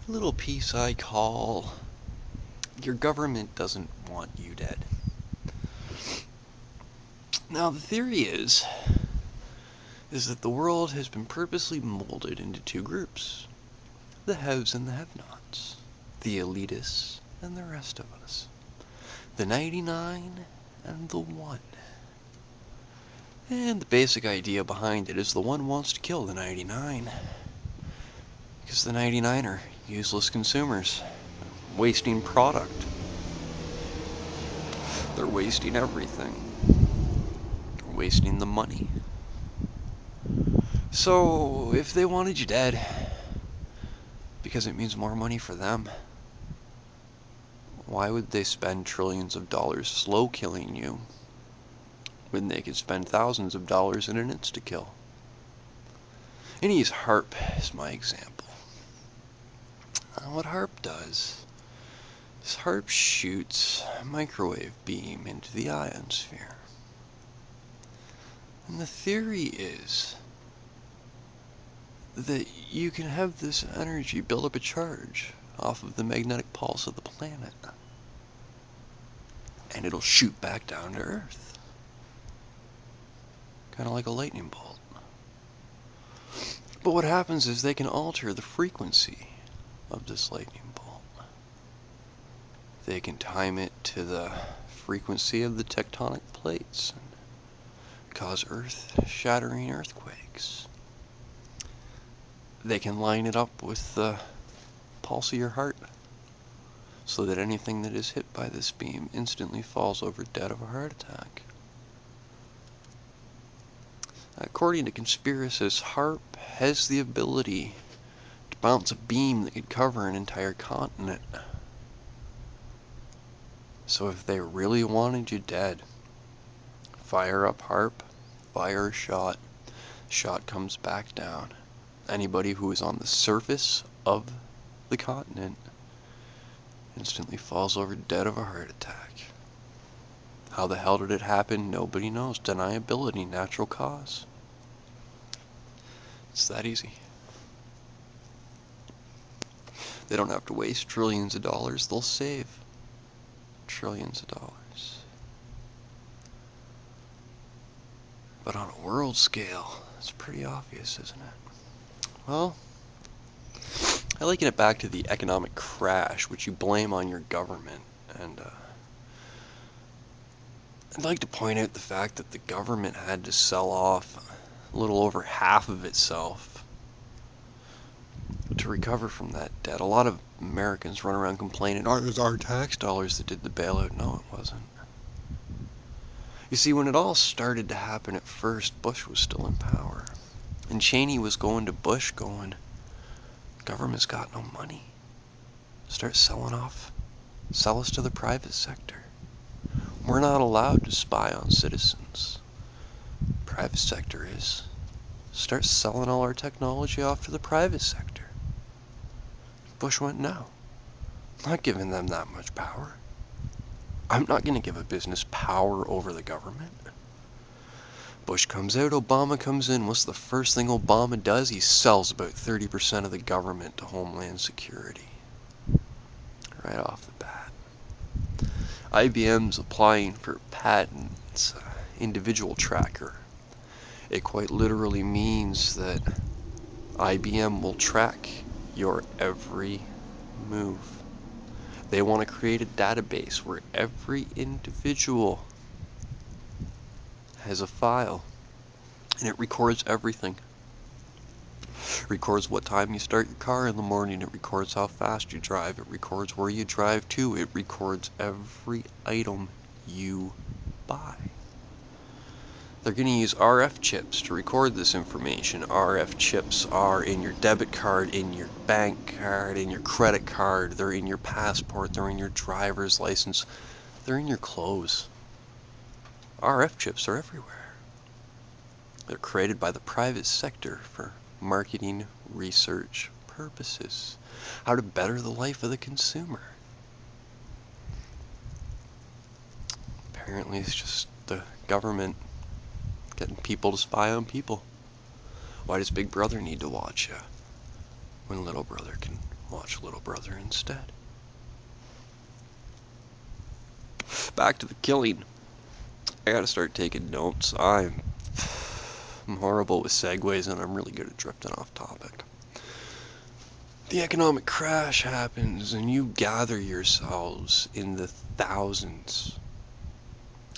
little piece I call your government doesn't want you dead. Now the theory is that the world has been purposely molded into two groups: the haves and the have-nots, the elitists and the rest of us, the 99 and the 1. And the basic idea behind it is the 1 wants to kill the 99 because the 99 are useless consumers, wasting product. They're wasting everything. They're wasting the money. So if they wanted you dead because it means more money for them, why would they spend trillions of dollars slow killing you when they could spend thousands of dollars in an insta-kill? And use HARP as my example. What HARP does is HARP shoots a microwave beam into the ionosphere. And the theory is that you can have this energy build up a charge off of the magnetic pulse of the planet, and it'll shoot back down to Earth, kind of like a lightning bolt. But what happens is they can alter the frequency of this lightning bolt. They can time it to the frequency of the tectonic plates and cause earth-shattering earthquakes. They can line it up with the pulse of your heart, so that anything that is hit by this beam instantly falls over dead of a heart attack. According to conspiracists, HARP has the ability to bounce a beam that could cover an entire continent. So if they really wanted you dead, fire up HARP, fire a shot, shot comes back down. Anybody who is on the surface of the continent instantly falls over dead of a heart attack. How the hell did it happen? Nobody knows. Deniability, natural cause. It's that easy. They don't have to waste trillions of dollars. They'll save trillions of dollars. But on a world scale, it's pretty obvious, isn't it? Well, I liken it back to the economic crash, which you blame on your government. And I'd like to point out the fact that the government had to sell off a little over half of itself to recover from that debt. A lot of Americans run around complaining, oh, it was our tax dollars that did the bailout. No, it wasn't. You see, when it all started to happen at first, Bush was still in power. And Cheney was going to Bush going, government's got no money. Start selling off. Sell us to the private sector. We're not allowed to spy on citizens. Private sector is. Start selling all our technology off to the private sector. Bush went, no. I'm not giving them that much power. I'm not going to give a business power over the government. Bush comes out, Obama comes in. What's the first thing Obama does? He sells about 30% of the government to Homeland Security. Right off the bat. IBM's applying for patents, individual tracker. It quite literally means that IBM will track your every move. They want to create a database where every individual has a file, and it records everything. It records what time you start your car in the morning. It records how fast you drive. It records where you drive to. It records every item you buy. They're going to use RF chips to record this information. RF chips are in your debit card, in your bank card, in your credit card. They're in your passport. They're in your driver's license. They're in your clothes. RF chips are everywhere. They're created by the private sector for marketing, research purposes. How to better the life of the consumer. Apparently it's just the government getting people to spy on people. Why does Big Brother need to watch you when Little Brother can watch Little Brother instead. Back to the killing. I gotta start taking notes. I'm horrible with segues and I'm really good at drifting off topic. The economic crash happens and you gather yourselves in the thousands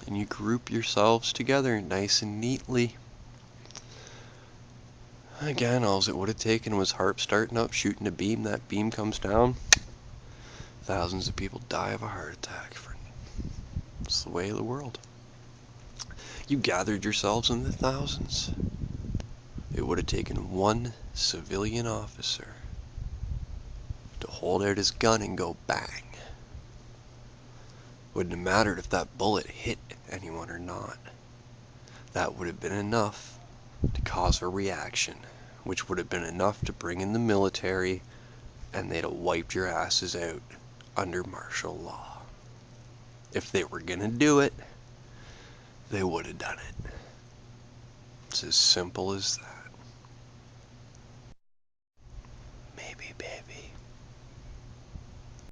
and you group yourselves together nice and neatly. Again, all it would have taken was harp starting up, shooting a beam. That beam comes down. Thousands of people die of a heart attack. It's the way of the world. You gathered yourselves in the thousands. It would have taken one civilian officer to hold out his gun and go bang. Wouldn't have mattered if that bullet hit anyone or not. That would have been enough to cause a reaction, which would have been enough to bring in the military, and they'd have wiped your asses out under martial law. If they were gonna do it, they would have done it. It's as simple as that. Maybe, baby.